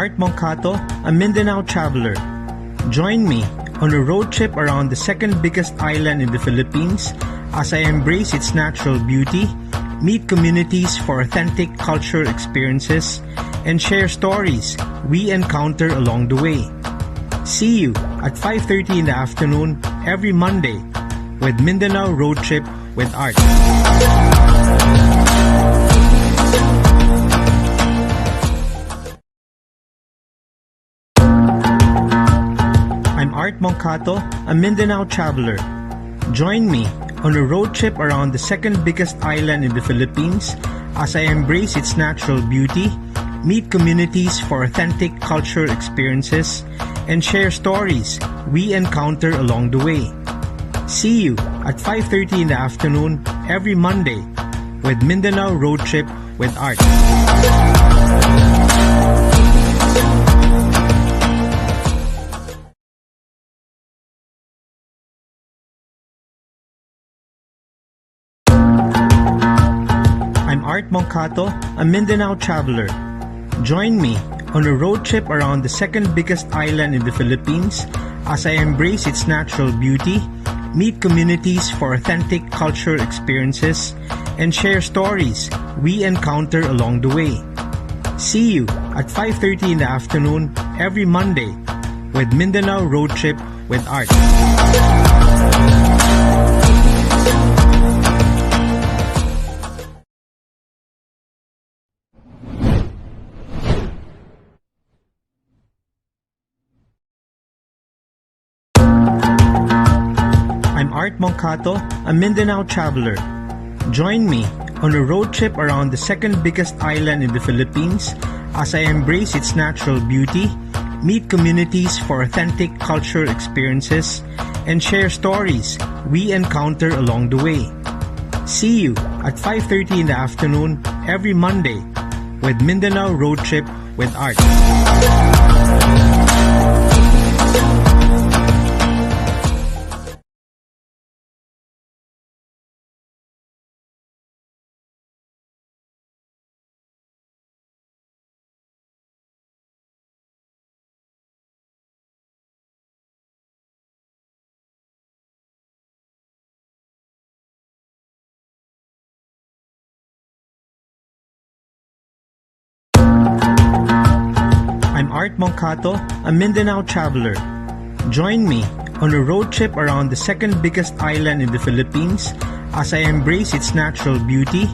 Art Boncato, a Mindanao traveler. Join me on a road trip around the second biggest island in the Philippines as I embrace its natural beauty, meet communities for authentic cultural experiences, and share stories we encounter along the way. See you at 5:30 in the afternoon every Monday with Mindanao Roadtrip with Art. I'm Art Boncato, a Mindanao traveler. Join me on a road trip around the second biggest island in the Philippines as I embrace its natural beauty, meet communities for authentic cultural experiences, and share stories we encounter along the way. See you at 5:30 in the afternoon every Monday with Mindanao Roadtrip with Art. I'm Art Boncato, a Mindanao traveler. Join me on a road trip around the second biggest island in the Philippines as I embrace its natural beauty, meet communities for authentic cultural experiences, and share stories we encounter along the way. See you at 5:30 in the afternoon every Monday with Mindanao Roadtrip with Art. I'm Art Boncato, a Mindanao traveler. Join me on a road trip around the second biggest island in the Philippines as I embrace its natural beauty, meet communities for authentic cultural experiences, and share stories we encounter along the way. See you at 5:30 in the afternoon every Monday with Mindanao Roadtrip with Art. I'm Art Boncato, a Mindanao traveler. Join me on a road trip around the second biggest island in the Philippines as I embrace its natural beauty,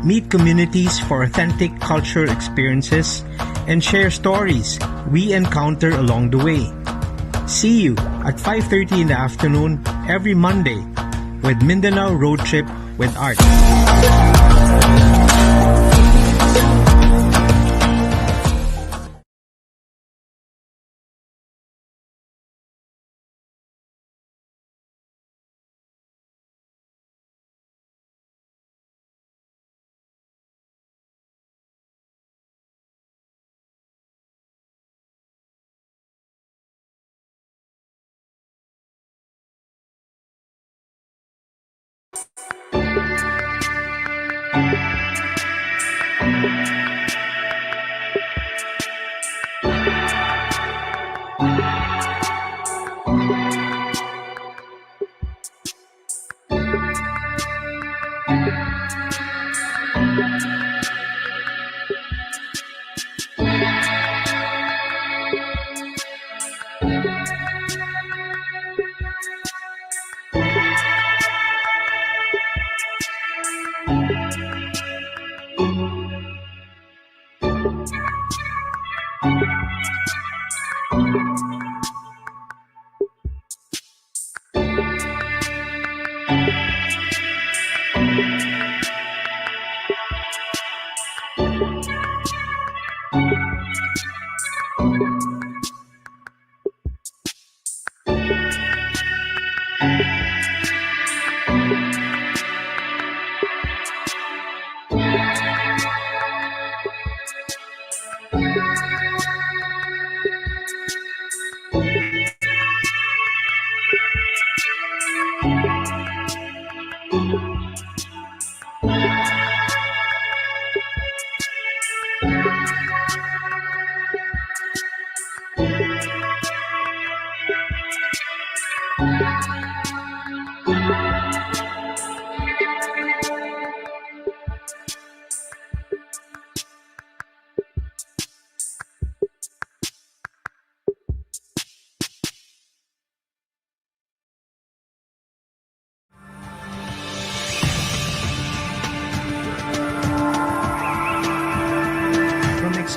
meet communities for authentic cultural experiences, and share stories we encounter along the way. See you at 5:30 in the afternoon every Monday with Mindanao Roadtrip with Art.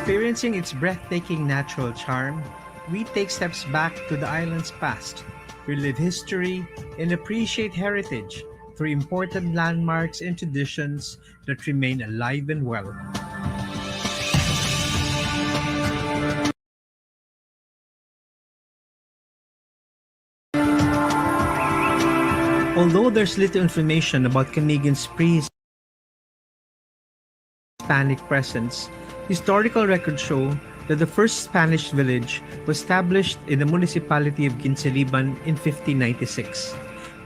Experiencing its breathtaking natural charm, we take steps back to the island's past, relive history, and appreciate heritage through important landmarks and traditions that remain alive and well. Although there's little information about Camigin's pre-Hispanic presence, historical records show that the first Spanish village was established in the municipality of Quinceliban in 1596.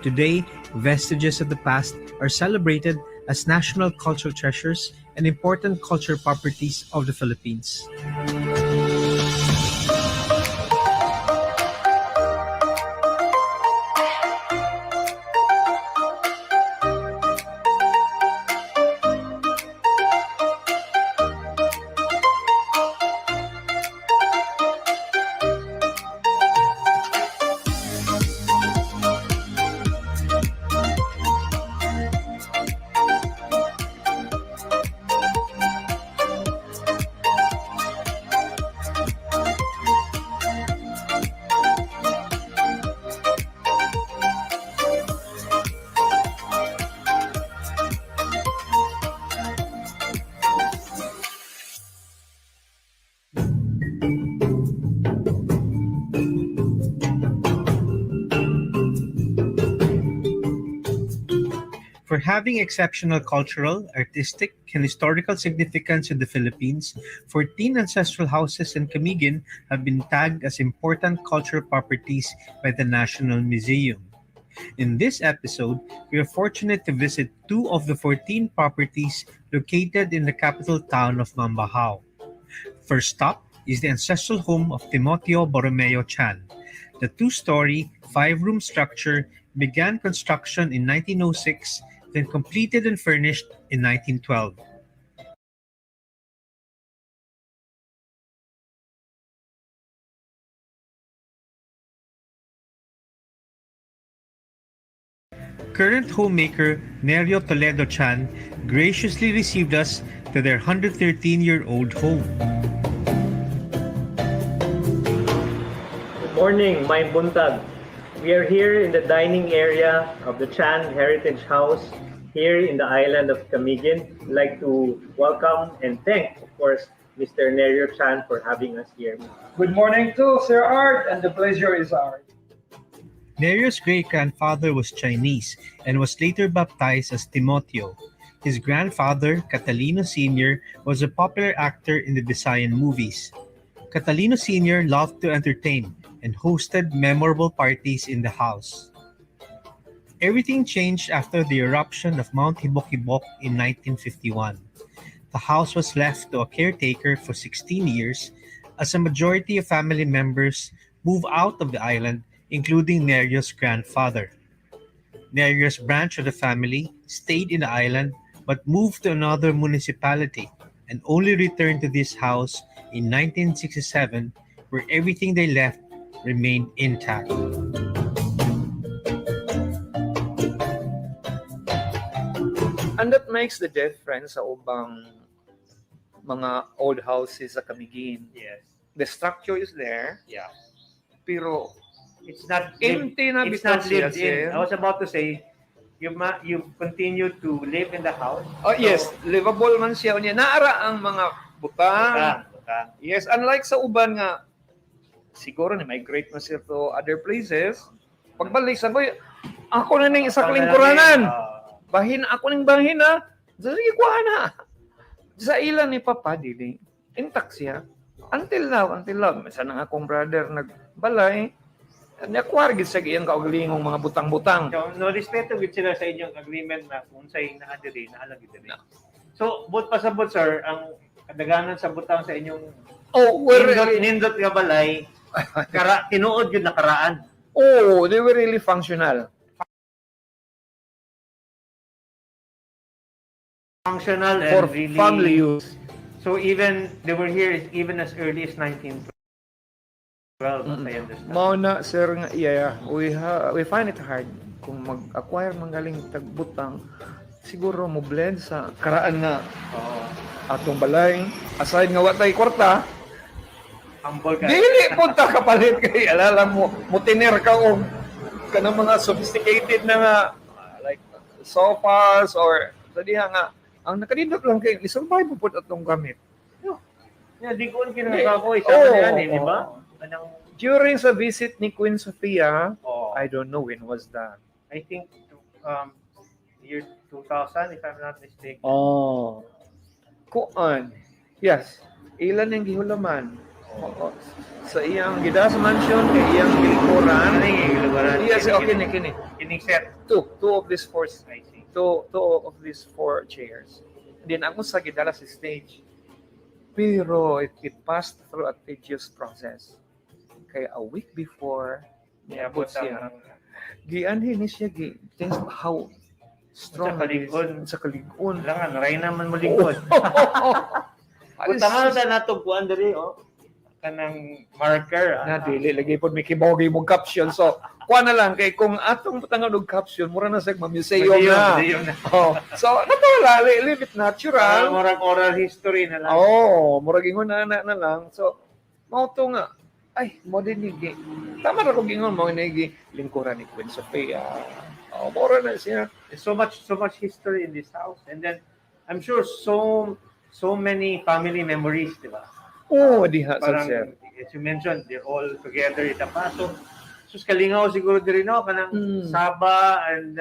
Today, vestiges of the past are celebrated as national cultural treasures and important cultural properties of the Philippines. For having exceptional cultural, artistic, and historical significance in the Philippines, 14 ancestral houses in Camiguin have been tagged as important cultural properties by the National Museum. In this episode, we are fortunate to visit two of the 14 properties located in the capital town of Mambahaw. First stop is the ancestral home of Timoteo Borromeo Chan. The two-story, five-room structure began construction in 1906, then completed and furnished in 1912. Current homemaker Nerio Toledo Chan graciously received us to their 113-year-old home. Good morning, my buntag. We are here in the dining area of the Chan Heritage House here in the island of Camiguin. I'd like to welcome and thank, of course, Mr. Nerio Chan for having us here. Good morning to Sir Art, and the pleasure is ours. Nerio's great-grandfather was Chinese and was later baptized as Timoteo. His grandfather, Catalino Sr., was a popular actor in the Visayan movies. Catalino Sr. loved to entertain and hosted memorable parties in the house. Everything changed after the eruption of Mount Hibok-Hibok in 1951. The house was left to a caretaker for 16 years as a majority of family members moved out of the island, including Nerio's grandfather. Nerio's branch of the family stayed in the island but moved to another municipality and only returned to this house in 1967, where everything they left remained intact. And that makes the difference sa ubang mga old houses sa Camiguin. Yes. The structure is there, Yeah. pero It's not empty na it's bitaw not siya, lived in. sir. I was about to say, you've continued to live in the house. Oh, yes, livable man siya niya. Naara ang mga butang. Butang. Yes, unlike sa uban nga, siguro ni migrate na siya to other places. Pagbalik sa ko, ako na ning isa kalingkuranan. Bahin ako ning bahin na. Sige ko na. Sa ilan ni Papa dili, intact siya. Until now. Minsan ang akong brother nagbalay, nakuwar gid sa iyang kaugalingong mga butang-butang. So, no respeto gid sila sa inyong agreement na kung sa'y naadiri, naalagi diri. So, but pasabot sir, ang kadaganan sa butang sa inyong nindot nga balay, tinuod yun nakaraan. Oh, they were really functional. Functional and For really family use. So even they were here even as early as 1912, I understand. Mao na sir nga we find it hard kung mag-acquire manggaling tagbutang siguro mo blend sa karaan nga atong balay. Aside nga watay kwarta, Humble ka. dili punta kapalit kay alala mo tiner ka og kanang mga sophisticated na nga like sofas or sa diha nga ang nakadindot lang kay survive mo pud atong gamit. Yeah, di ko kinaka ko isa man yan, di ba? Kanang During sa visit ni Queen Sofia, oh, I don't know when was that. I think year 2000 if I'm not mistaken. Oh. Kuan. Yes. Ilan yung gihulaman? Oo. Sa iyang Gidas Mansion, kay iyang lingkuran. Ano yung lugaran? Yes, okay ni kini. Kining set. Two of these four. I see. Two of these four chairs. Then ako sa gidala sa stage. Pero it passed through a tedious process. Kaya a week before, niabot siya. Gianhin ni siya, thanks how strong sa kalig-on. Lang, naray naman mo lingkod. Punta nga na natugpuan diri, kanang marker. Na dili lagi pod may kibawgi mong caption. So, kuha na lang kay kung atong butangan og caption, mura na sa museum na. Oh. So, natawala, leave it natural. Murag oral history na lang. Oh, murag ingon na lang. So, mao to nga. Ay, mo din nigi. Tama ra ko gingon mo nigi lingkuran ni Queen Sofia. Oh, mura na siya. There's so much history in this house, and then I'm sure so many family memories, di ba? Oh, diha sa Parang, sir. as you mentioned, they're all together in the paso. Sus kalingaw siguro diri no kanang saba and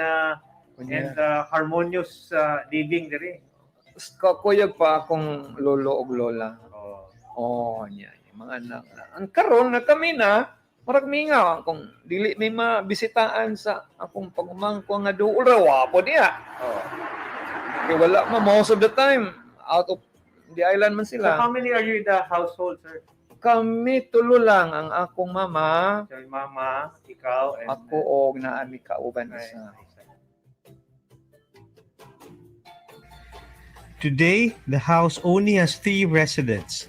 harmonious living diri. Kuyog pa akong lolo og lola. Oh, niya. Mga anak. Ang karon na kami na, marag mingaw kung dili may mabisitaan sa akong pagumangko nga duol raw po niya. Kaya wala most of the time out of the island man So sila. how many are you in the household, sir? Kami tulo lang ang akong mama, Your mama, ikaw, and ako og naa mi kauban isa. Today, the house only has 3 residents.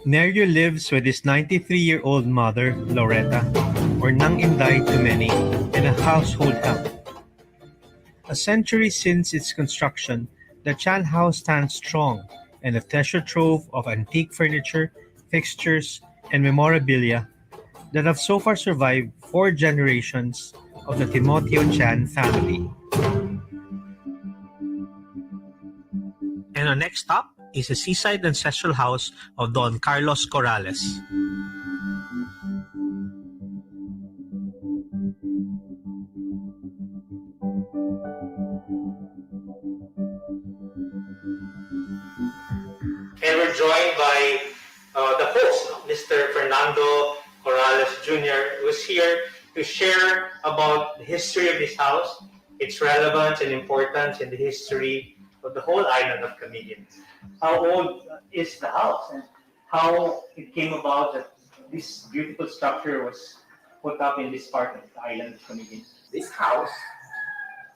Nerio lives with his 93-year-old mother, Loretta, or Nang Inday to many, and a household help. A century since its construction, the Chan house stands strong and a treasure trove of antique furniture, fixtures, and memorabilia that have so far survived 4 generations of the Timoteo Chan family. And our next stop is the seaside ancestral house of Don Carlos Corrales. And we're joined by the host, Mr. Fernando Corrales Jr., who is here to share about the history of this house, its relevance and importance in the history of the whole island of Camiguin. How old is the house and how it came about that this beautiful structure was put up in this part of the island of Camiguin? This house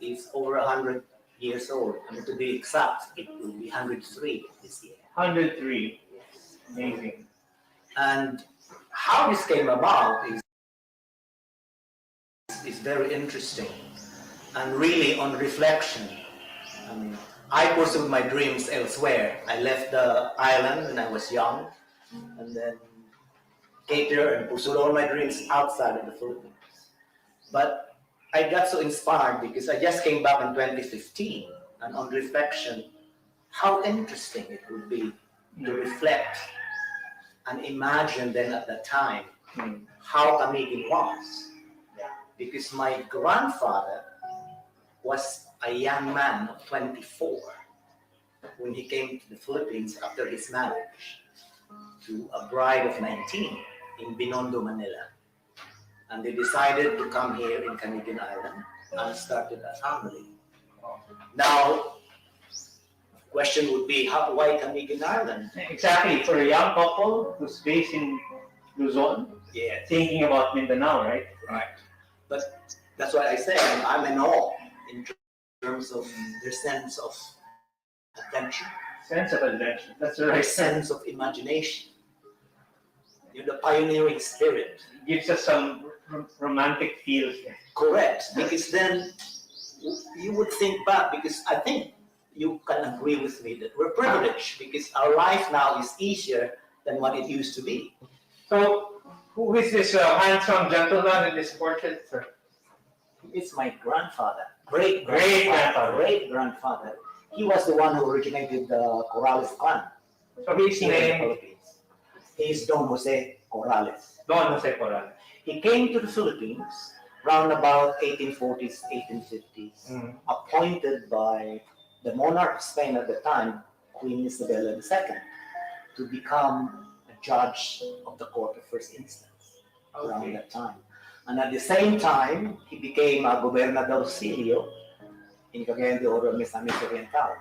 is over 100 years old. I mean, to be exact, it will be 103 this year. 103. Yes. Amazing. And how this came about is very interesting. And really, on reflection, I pursued my dreams elsewhere. I left the island when I was young, and then catered and pursued all my dreams outside of the Philippines. But I got so inspired because I just came back in 2015, and on reflection, how interesting it would be to reflect and imagine then at that time how Camiguin was. Because my grandfather was a young man of 24 when he came to the Philippines after his marriage to a bride of 19 in Binondo, Manila. And they decided to come here in Camiguin Island and started a family. Now, the question would be, why Camiguin Island? Exactly. For a young couple who's based in Luzon, thinking about Mindanao, right? Right. But that's why I say I'm in awe in terms of their sense of adventure. Sense of adventure. That's Their right. sense of imagination. The pioneering spirit. Gives us some romantic feels. Correct. Because then you would think back, because I think you can agree with me that we're privileged because our life now is easier than what it used to be. So, who is this handsome gentleman in this portrait, sir? It's my grandfather, Great-grandfather. great grandfather. He was the one who originated the Corrales clan So his here in the name, Philippines. He is Don Jose Corrales. Don Jose Corral. He came to the Philippines around about 1840s, 1850s, appointed by the monarch of Spain at the time, Queen Isabella II, to become a judge of the court of first instance around that time. And at the same time, he became a gobernadorcillo in Cagayan de Oro, Misamis Oriental.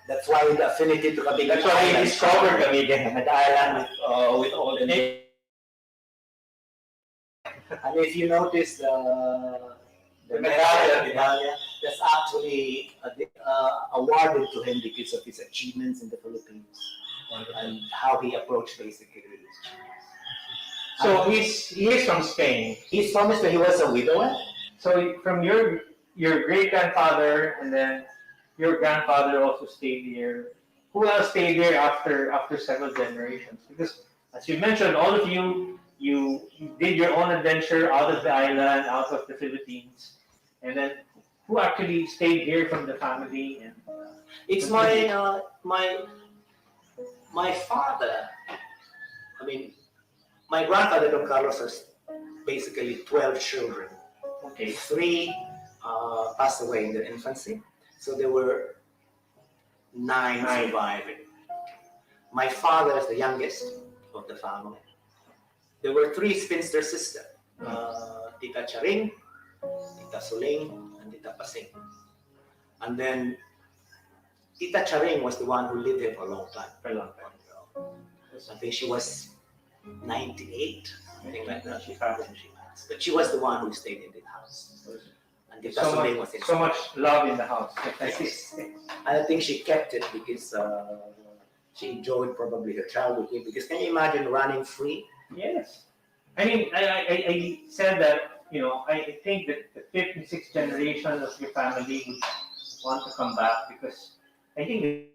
That's why the affinity to Camiguin. That's why he discovered Camiguin. An island with all the. And if you notice the medallia, that's actually awarded to him because of his achievements in the Philippines and how he approached basically religion. So he is from Spain. He's from Spain. He was a widower. So from your great grandfather and then your grandfather also stayed here. Who else stayed here after several generations? Because as you mentioned, all of you did your own adventure out of the island, out of the Philippines, and then who actually stayed here from the family? And It's my father. I mean, my grandfather Don Carlos has basically 12 children. okay, 3 passed away in their infancy, so there were 9 surviving. My father is the youngest of the family. There were 3 spinster sisters, Tita Charing, Tita Suling, and Tita Pasing. And then Tita Charing was the one who lived here for a long time. I think she was 98, something like that. But she was the one who stayed in the house. And Tita Suling was in so much love in the house. I think she kept it because she enjoyed probably her childhood here. Because can you imagine running free? Yes. I mean, I said that, I think that the 5th and 6th generation of your family would want to come back because I think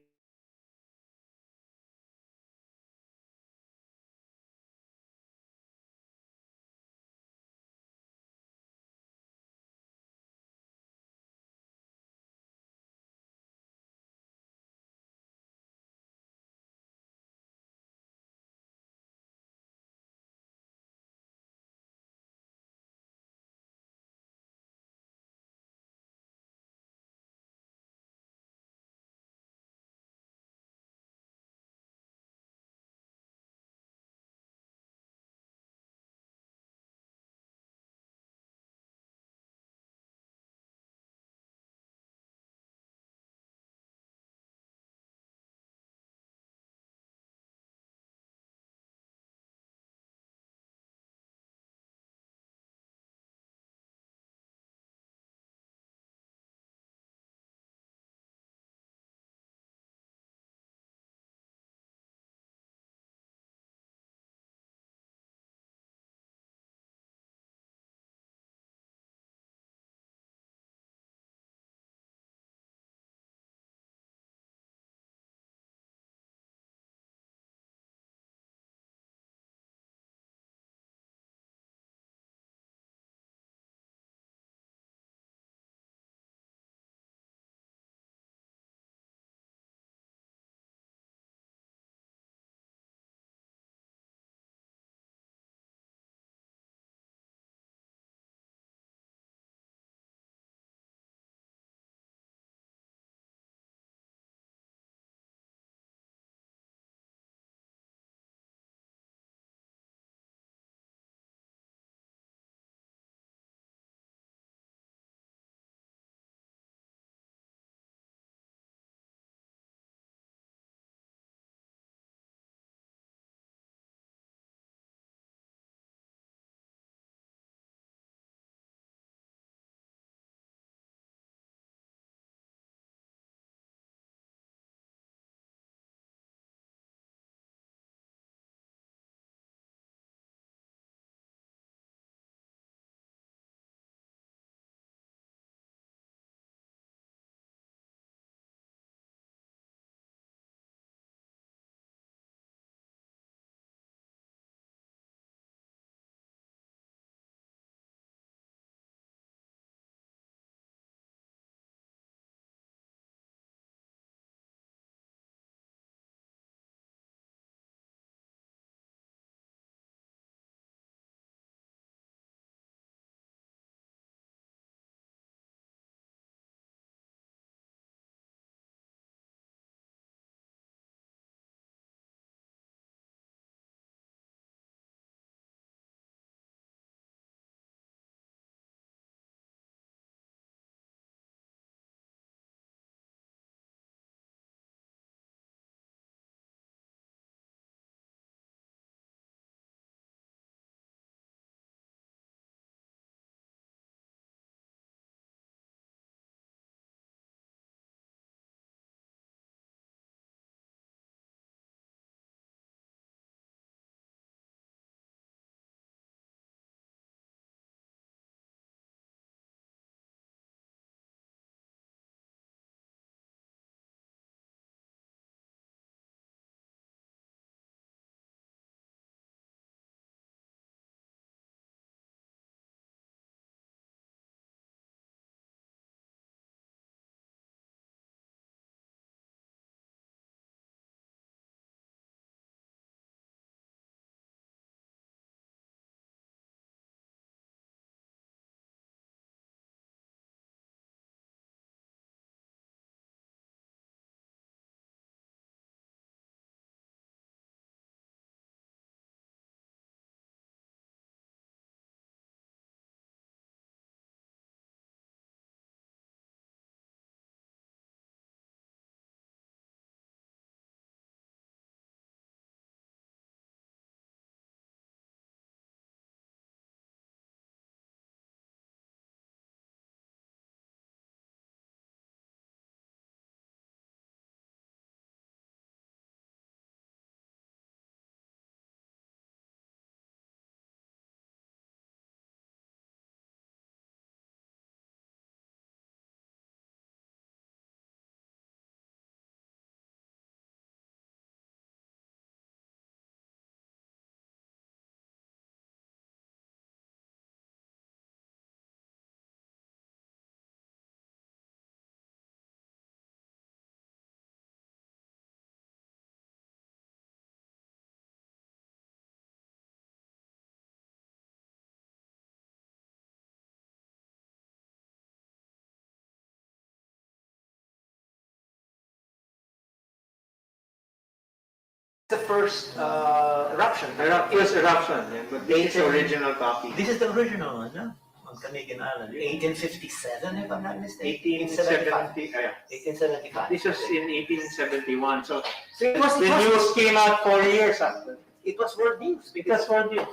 The first eruption. First eruption, yeah, but this is the original copy. This is the original one, huh? On Camiguin Island, 1857, if I'm not mistaken. 1870. 1875. This was in 1871. So It was the news came out 4 years after. It was world news. It was 4 years.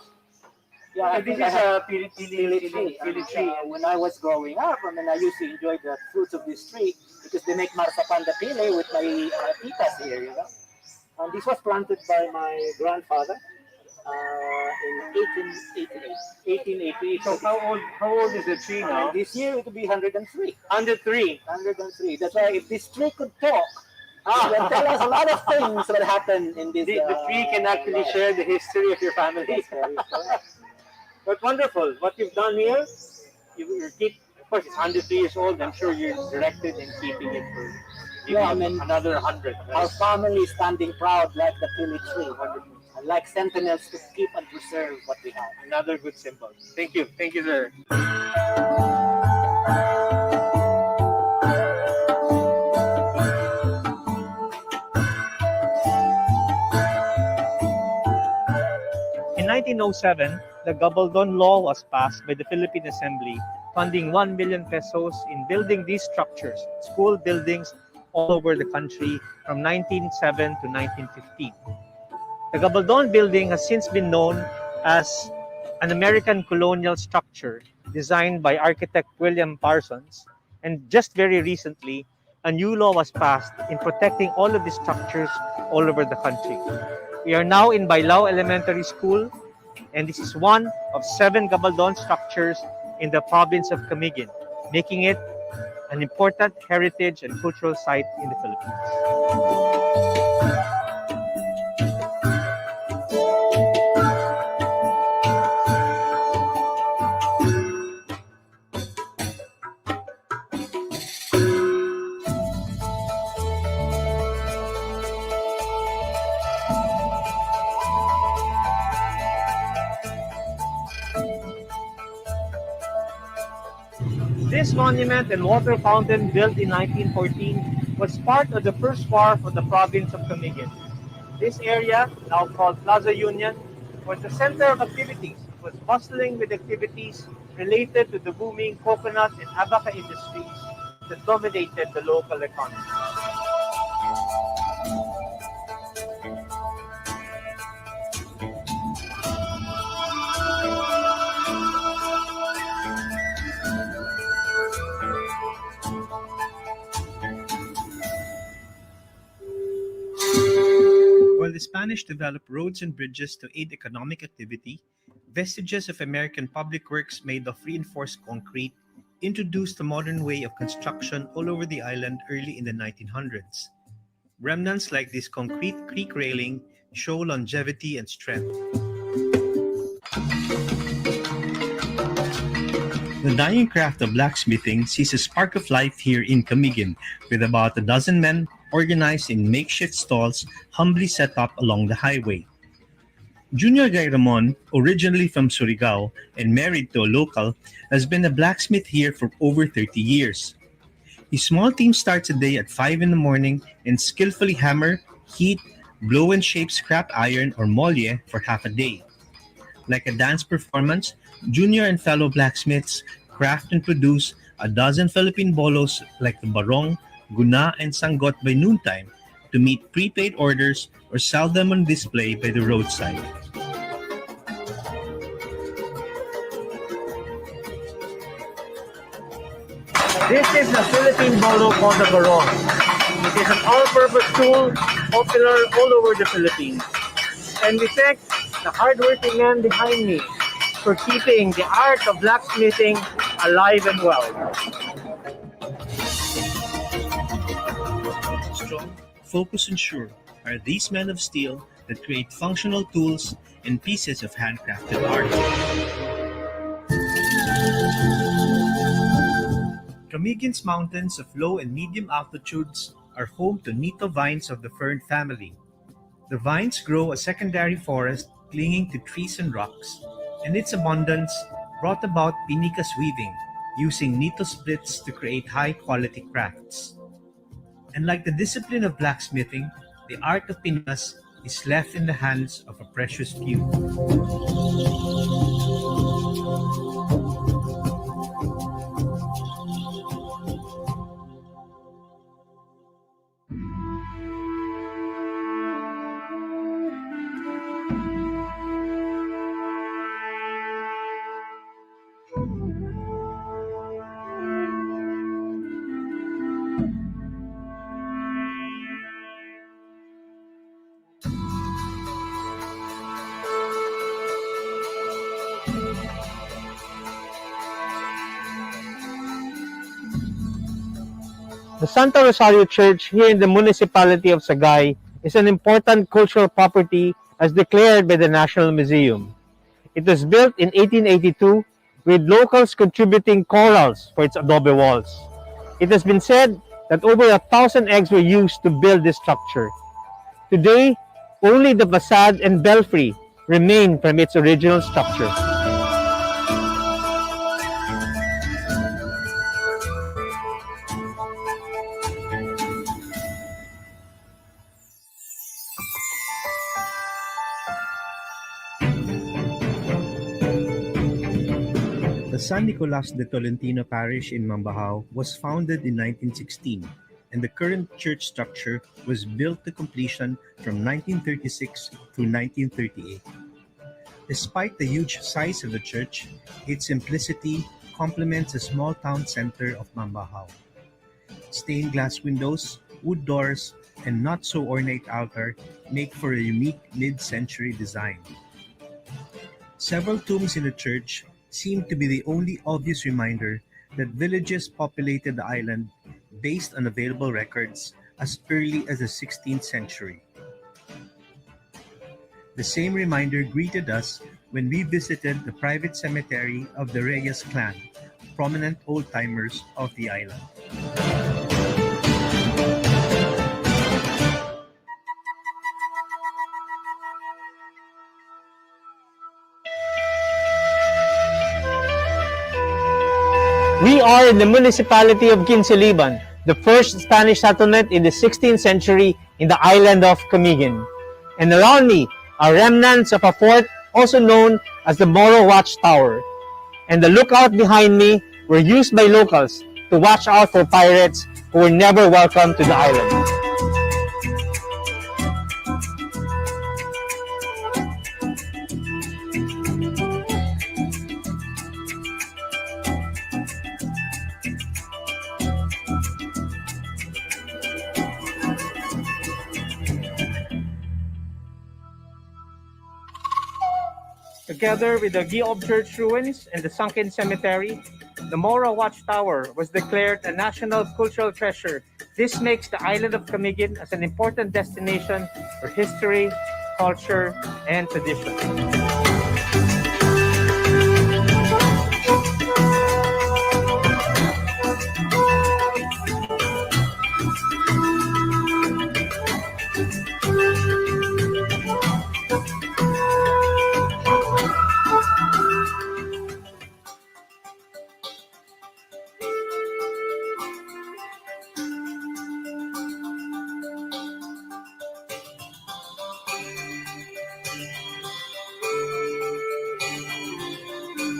Yeah, This is a pili tree. tree. When I was growing up, I used to enjoy the fruits of this tree because they make marsapan de pili with my titas here, you know. And this was planted by my grandfather in 1888. So how old is the tree now? This year it will be 103. 103. 103. That's why if this tree could talk, it will tell us a lot of things that happened in this. The tree can actually share the history of your family. That's very correct. But wonderful. What you've done here, you keep. Of course, it's 103 years old. I'm sure you're directed in keeping it for another 100. Our family is standing proud like the pili tree. And like sentinels to keep and preserve what we have. Another good symbol. Thank you. Thank you, sir. In 1907, the Gabaldon Law was passed by the Philippine Assembly, funding 1 million pesos in building these structures, school buildings all over the country from 1907 to 1915. The Gabaldon building has since been known as an American colonial structure designed by architect William Parsons, and just very recently, a new law was passed in protecting all of these structures all over the country. We are now in Bailao Elementary School, and this is one of 7 Gabaldon structures in the province of Camiguin, making it an important heritage and cultural site in the Philippines. This monument and water fountain, built in 1914, was part of the first wharf of the province of Camiguin. This area, now called Plaza Union, was the center of activities. It was bustling with activities related to the booming coconut and abaca industries that dominated the local economy. While the Spanish developed roads and bridges to aid economic activity, vestiges of American public works made of reinforced concrete introduced a modern way of construction all over the island early in the 1900s. Remnants like this concrete creek railing show longevity and strength. The dying craft of blacksmithing sees a spark of life here in Camiguin, with about a dozen men organized in makeshift stalls humbly set up along the highway. Junior Guy Ramon, originally from Surigao and married to a local, has been a blacksmith here for over 30 years. His small team starts a day at 5 in the morning and skillfully hammer, heat, blow and shape scrap iron or molye for half a day. Like a dance performance, Junior and fellow blacksmiths craft and produce a dozen Philippine bolos like the barong, guna, and sanggot by noontime to meet prepaid orders or sell them on display by the roadside. This is the Philippine bolo called the barong. It is an all-purpose tool popular all over the Philippines. And we thank the hardworking man behind me for keeping the art of blacksmithing alive and well. Strong, focused, and sure are these men of steel that create functional tools and pieces of handcrafted art. Camiguin's mountains of low and medium altitudes are home to Nito vines of the fern family. The vines grow a secondary forest clinging to trees and rocks, and its abundance brought about Pinicas weaving, using Nito splits to create high-quality crafts. And like the discipline of blacksmithing, the art of Pinicas is left in the hands of a precious few. The Santa Rosario Church here in the municipality of Sagay is an important cultural property as declared by the National Museum. It was built in 1882 with locals contributing corals for its adobe walls. It has been said that over 1,000 eggs were used to build this structure. Today, only the facade and belfry remain from its original structure. The San Nicolas de Tolentino parish in Mambahaw was founded in 1916, and the current church structure was built to completion from 1936 through 1938. Despite the huge size of the church, its simplicity complements the small town center of Mambahaw. Stained glass windows, wood doors, and not so ornate altar make for a unique mid-century design. Several tombs in the church seem to be the only obvious reminder that villages populated the island based on available records as early as the 16th century. The same reminder greeted us when we visited the private cemetery of the Reyes clan, prominent old-timers of the island. We are in the municipality of Quinciliban, the first Spanish settlement in the 16th century in the island of Camiguin. And around me are remnants of a fort also known as the Moro Watchtower. And the lookout behind me were used by locals to watch out for pirates who were never welcome to the island. Together with the Giob Church ruins and the sunken cemetery, the Mora Watchtower was declared a national cultural treasure. This makes the island of Camiguin as an important destination for history, culture, and tradition.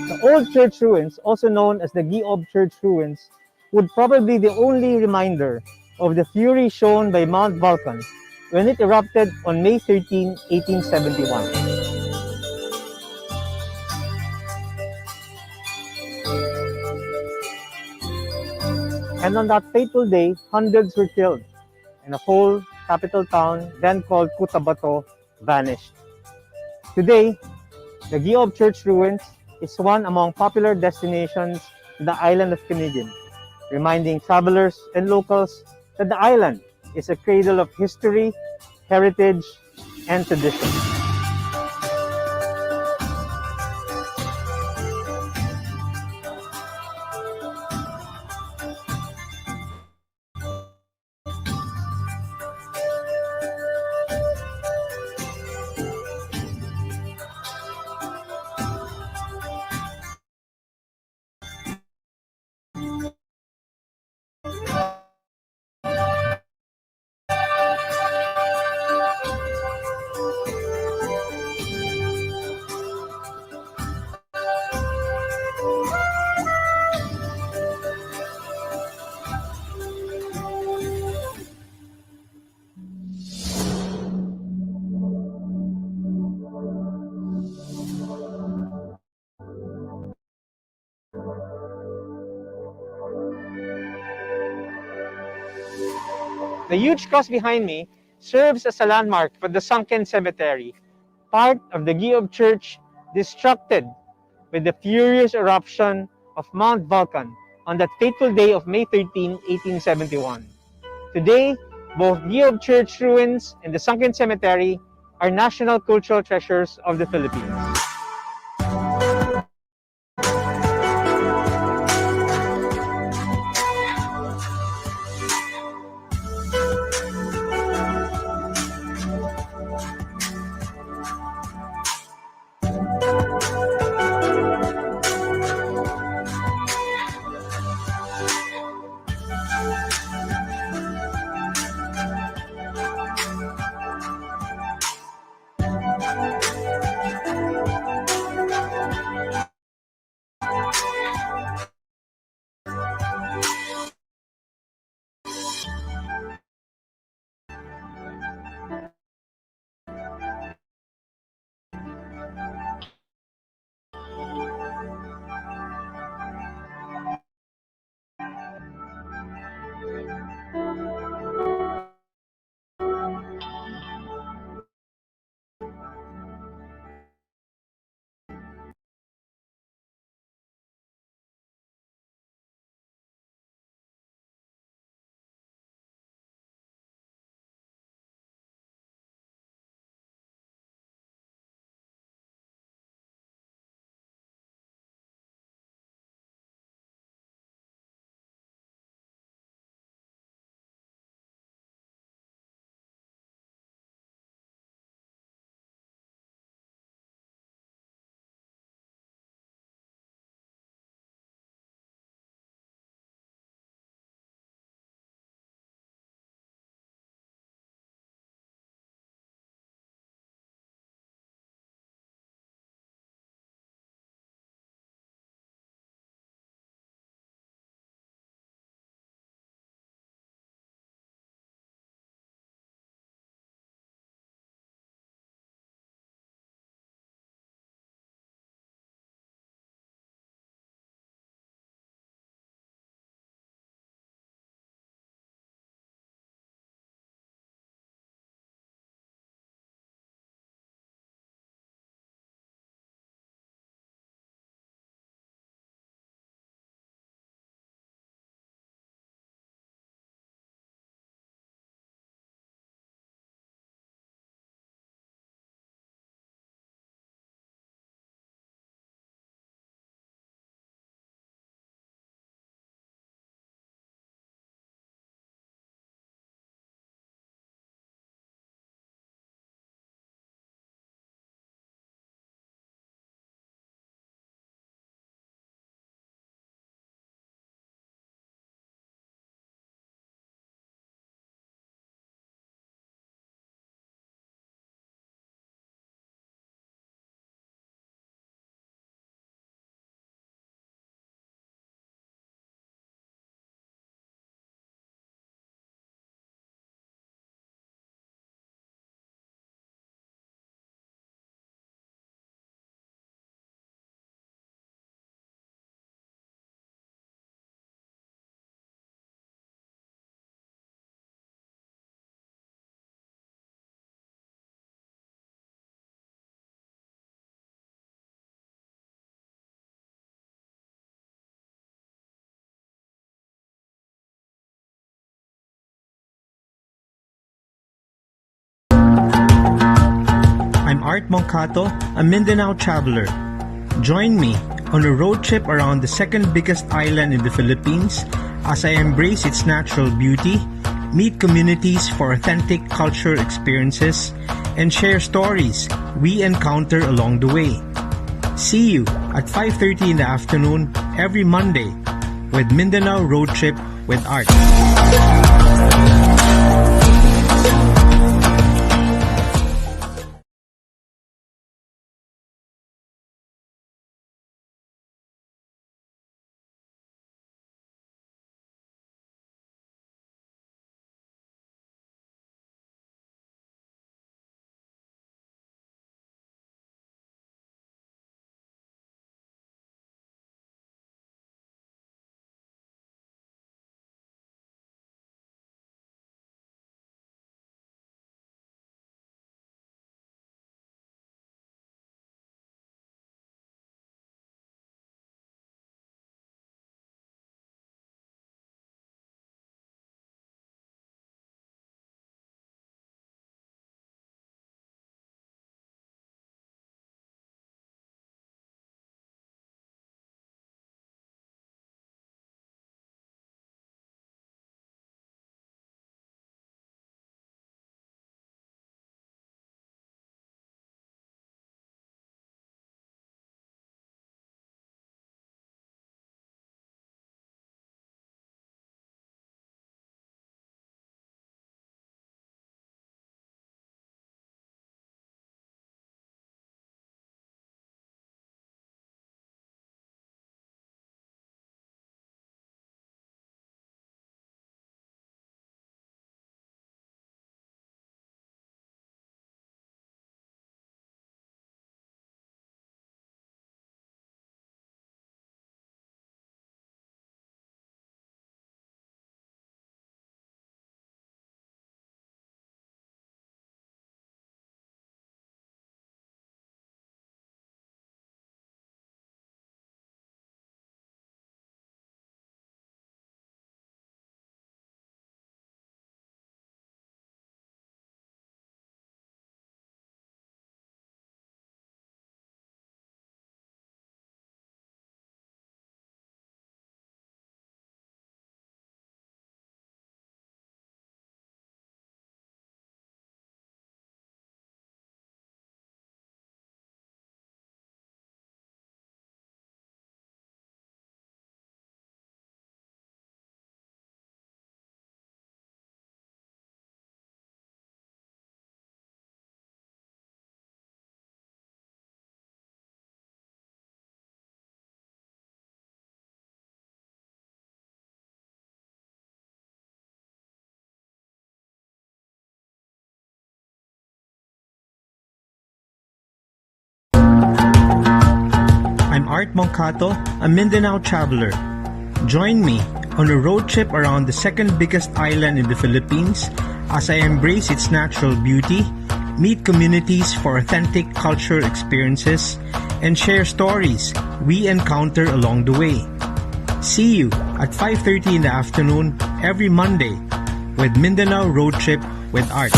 The old church ruins, also known as the Giob Church ruins, would probably be the only reminder of the fury shown by Mount Vulcan when it erupted on May 13, 1871. And on that fateful day, hundreds were killed, and a whole capital town, then called Cotabato, vanished. Today, the Giob Church ruins is one among popular destinations in the island of Camiguin, reminding travelers and locals that the island is a cradle of history, heritage, and tradition. The huge cross behind me serves as a landmark for the sunken cemetery, part of the Giob Church destructed with the furious eruption of Mount Vulcan on that fateful day of May 13, 1871. Today, both Giob Church ruins and the sunken cemetery are national cultural treasures of the Philippines. I'm Art Boncato, a Mindanao traveler. Join me on a road trip around the second biggest island in the Philippines as I embrace its natural beauty, meet communities for authentic cultural experiences, and share stories we encounter along the way. See you at 5:30 in the afternoon every Monday with Mindanao Roadtrip with Art. Art Boncato, a Mindanao traveler. Join me on a road trip around the second biggest island in the Philippines as I embrace its natural beauty, meet communities for authentic cultural experiences, and share stories we encounter along the way. See you at 5:30 in the afternoon every Monday with Mindanao Road Trip with Art.